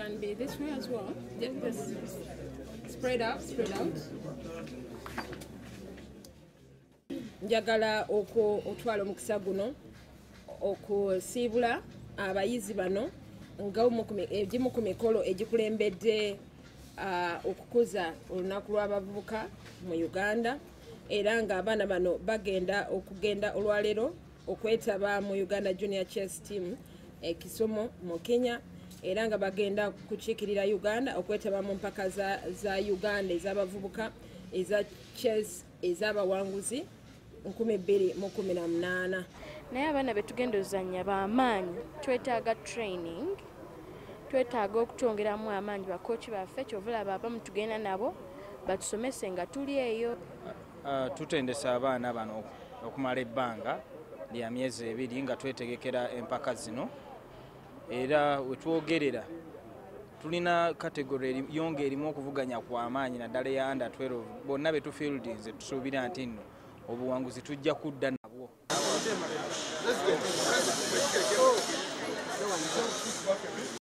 can be this way as well. Just spread out. Njagala otwala omukisa guno okusiibula abayizi bano nga egimu ku mikolo egikulembedde okukuza olunaku lw'abavubuka mu Uganda, era nga abaana bano bagenda okugenda olwaleero okwetaba mu Uganda Junior Chess Team Kisumu mu Kenya, era nga bagenda kukiikirira Uganda okwetaba mu mpaka za Uganda ez'abavubuka eza chess ez'abawanguzi 2018. Naye abaana betugenda ozannya b'amaanyi, twetaaga training, twetaaga okutwongeramu amaanyi bakooki baffe, kyovulaba abamu tugenda nabo batusomese nga tuli eyo. Tutendesa abaana bano okumala ebbanga lya myezi 2 nga twetegekera empaka zino, era wetwogerera tulina kategori yonge erimu okuvuganya kwa amaanyi naddala ya under 12 bonna betufieldinze tusuubira nti nno obuwanguzi tujja kudda nabwo.